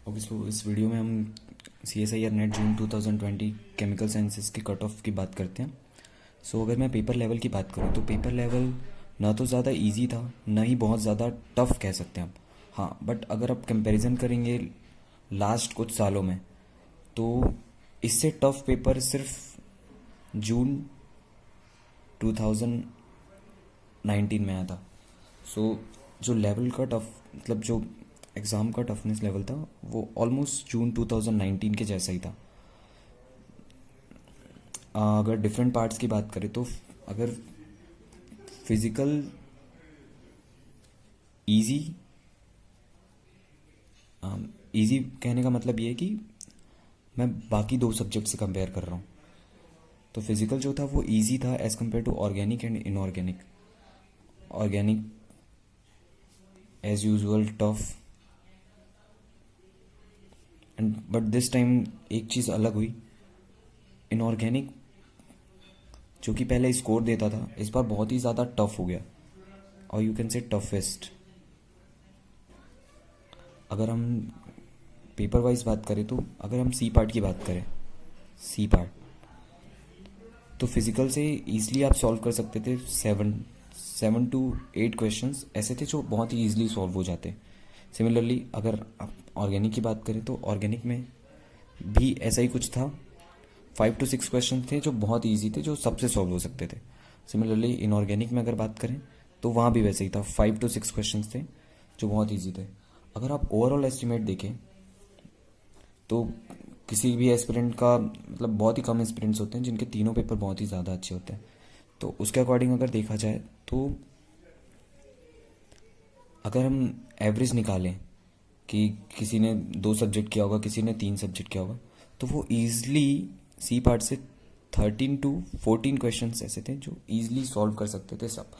Okay, सो इस video में हम C S I R NET June 2020 chemical sciences की कट ऑफ की बात करते हैं। सो अगर मैं पेपर लेवल की बात करूँ तो पेपर लेवल ना तो ज़्यादा इजी था, ना ही बहुत ज़्यादा टफ कह सकते हैं आप। हाँ, बट अगर आप कंपैरिजन करेंगे लास्ट कुछ सालों में, तो इससे टफ पेपर सिर्फ जून 2019 में आया था। सो जो लेवल का टफ, मतलब जो एग्ज़ाम का टफनेस लेवल था, वो ऑलमोस्ट जून 2019 के जैसा ही था। अगर डिफरेंट पार्ट्स की बात करें तो अगर फिज़िकल इजी, इजी कहने का मतलब ये है कि मैं बाकी दो सब्जेक्ट से कंपेयर कर रहा हूँ। तो फिज़िकल जो था वो इजी था as compare to organic and inorganic. Organic as usual tough, and but this time एक चीज़ अलग हुई। इनऑर्गेनिक जो कि पहले स्कोर देता था, इस बार बहुत ही ज़्यादा टफ हो गया, और यू कैन से टफेस्ट। अगर हम पेपर वाइज बात करें तो अगर हम सी पार्ट की बात करें, सी पार्ट तो फिज़िकल से ईज़िली आप सॉल्व कर सकते थे। 7 to 8 क्वेश्चंस ऐसे थे जो बहुत ही ईजिली सॉल्व हो जाते। सिमिलरली अगर आप ऑर्गेनिक की बात करें तो ऑर्गेनिक में भी ऐसा ही कुछ था। 5 to 6 क्वेश्चन थे जो बहुत ईजी थे, जो सबसे सॉल्व हो सकते थे। सिमिलरली इनऑर्गेनिक में अगर बात करें तो वहाँ भी वैसे ही था, 5 to 6 क्वेश्चन थे जो बहुत ईजी थे। अगर आप ओवरऑल एस्टिमेट देखें तो किसी भी एस्पिरेंट का, मतलब बहुत ही कम एस्पिरेंट्स होते हैं जिनके तीनों पेपर बहुत ही ज़्यादा अच्छे होते हैं। तो उसके अकॉर्डिंग अगर देखा जाए तो अगर हम एवरेज निकालें कि किसी ने 2 सब्जेक्ट किया होगा, किसी ने 3 सब्जेक्ट किया होगा, तो वो ईज़िली सी पार्ट से 13 to 14 क्वेश्चंस ऐसे थे जो ईज़िली सॉल्व कर सकते थे सब।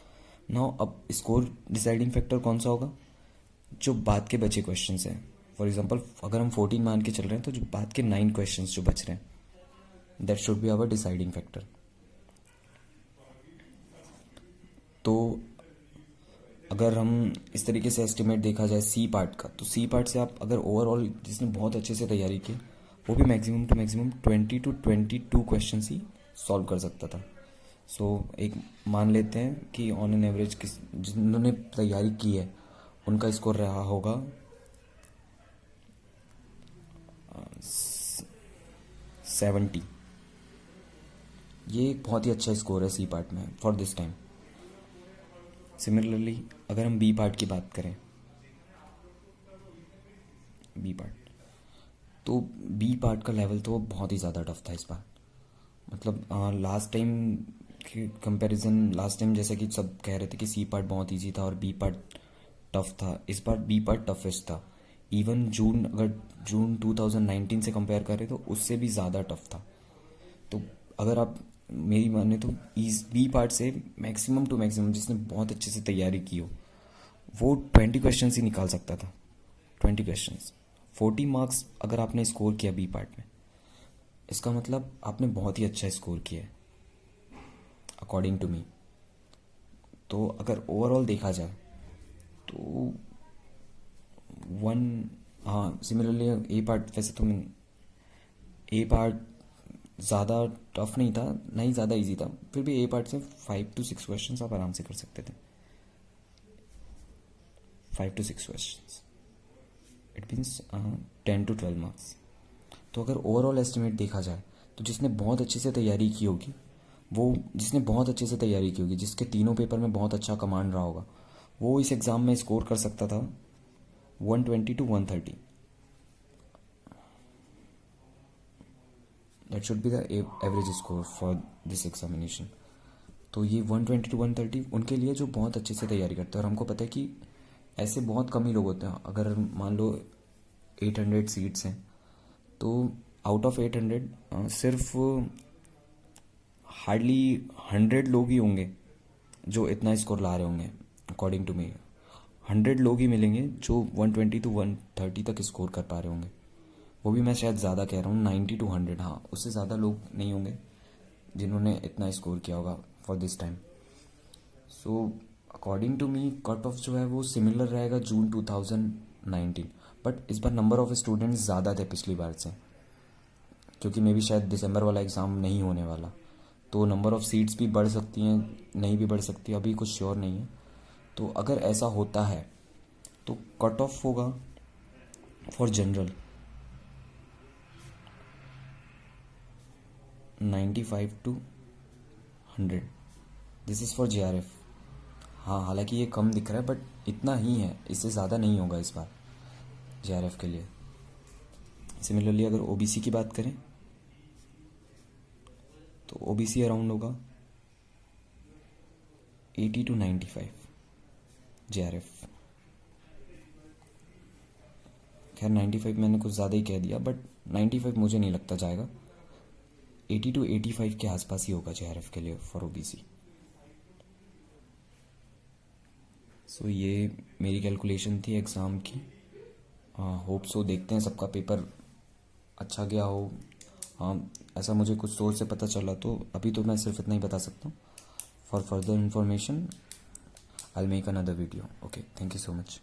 नाउ अब स्कोर डिसाइडिंग फैक्टर कौन सा होगा? जो बाद के बचे क्वेश्चंस हैं। फॉर एग्जांपल अगर हम 14 मान के चल रहे हैं तो जो बाद के 9 क्वेश्चंस जो बच रहे हैं, that should be our deciding factor. तो अगर हम इस तरीके से एस्टिमेट देखा जाए सी पार्ट का, तो सी पार्ट से आप अगर ओवरऑल जिसने बहुत अच्छे से तैयारी की, वो भी maximum to maximum 20 to 22 question ही सॉल्व कर सकता था। सो एक मान लेते हैं कि ऑन एन एवरेज किस जिन्होंने तैयारी की है उनका स्कोर रहा होगा 70। ये एक बहुत ही अच्छा स्कोर है सी पार्ट में फॉर दिस टाइम। सिमिलरली अगर हम बी पार्ट की बात करें, बी पार्ट तो बी पार्ट का लेवल तो बहुत ही ज़्यादा टफ था इस बार। मतलब लास्ट टाइम के कंपैरिजन, लास्ट टाइम जैसा कि सब कह रहे थे कि सी पार्ट बहुत इजी था और बी पार्ट टफ था, इस बार बी पार्ट टफेस्ट था। इवन जून, अगर जून 2019 से कंपेयर करें तो उससे भी ज़्यादा टफ था। तो अगर आप मेरी माने तो इस बी पार्ट से मैक्सिमम टू मैक्सिमम जिसने बहुत अच्छे से तैयारी की हो वो 20 क्वेश्चन ही निकाल सकता था। 20 क्वेश्चंस, 40 मार्क्स अगर आपने स्कोर किया बी पार्ट में, इसका मतलब आपने बहुत ही अच्छा स्कोर किया है अकॉर्डिंग टू मी। तो अगर ओवरऑल देखा जाए तो वन, हाँ सिमिलरली ए पार्ट, वैसे तो मैं ए पार्ट ज़्यादा टफ नहीं था, नहीं ज़्यादा इजी था, फिर भी ए पार्ट से 5 to 6 क्वेश्चन आप आराम से कर सकते थे। 5 to 6 question, it means 10 to 12 marks. तो अगर ओवरऑल एस्टिमेट देखा जाए तो जिसने बहुत अच्छे से तैयारी की होगी, वो जिसने बहुत अच्छे से तैयारी की होगी, जिसके तीनों पेपर में बहुत अच्छा कमांड रहा होगा, वो इस एग्ज़ाम में स्कोर कर सकता था 120 to 130। That should be the average score for this examination. तो ये 120 to 130 उनके लिए जो बहुत अच्छे से तैयारी करते हैं। और हमको पता है कि ऐसे बहुत कम ही लोग होते हैं। अगर मान लो 800 सीट्स हैं तो आउट ऑफ 800 सिर्फ हार्डली 100 लोग ही होंगे जो इतना स्कोर ला रहे होंगे। अकॉर्डिंग टू मी 100 लोग ही मिलेंगे जो 120 to 130 तक स्कोर कर पा रहे होंगे। वो भी मैं शायद ज़्यादा कह रहा हूँ, 90 to 100, हाँ उससे ज़्यादा लोग नहीं होंगे जिन्होंने इतना स्कोर किया होगा for this time. So according to me cut off जो है वो सिमिलर रहेगा जून 2019। बट इस बार नंबर ऑफ़ स्टूडेंट्स ज़्यादा थे पिछली बार से, क्योंकि मे बी शायद दिसंबर वाला एग्ज़ाम नहीं होने वाला, तो नंबर ऑफ़ सीट्स भी बढ़ सकती हैं, नहीं भी बढ़ सकती, अभी कुछ श्योर नहीं है। तो अगर ऐसा होता है तो कट ऑफ होगा for general 95 to 100। This is for JRF। हाँ, हालांकि ये कम दिख रहा है बट इतना ही है, इससे ज़्यादा नहीं होगा इस बार JRF के लिए। सिमिलरली अगर OBC की बात करें तो OBC अराउंड होगा 80 to 95 JRF। खैर 95 मैंने कुछ ज़्यादा ही कह दिया, बट 95 मुझे नहीं लगता जाएगा, 80 to 85 के आसपास ही होगा JRF के लिए फॉर OBC। सो ये मेरी कैलकुलेशन थी एग्ज़ाम की। होप सो, देखते हैं सबका पेपर अच्छा गया हो। हाँ, ऐसा मुझे कुछ सोर्स से पता चला, तो अभी तो मैं सिर्फ इतना ही बता सकता हूँ। For further information I will make another video. Okay, thank you so much.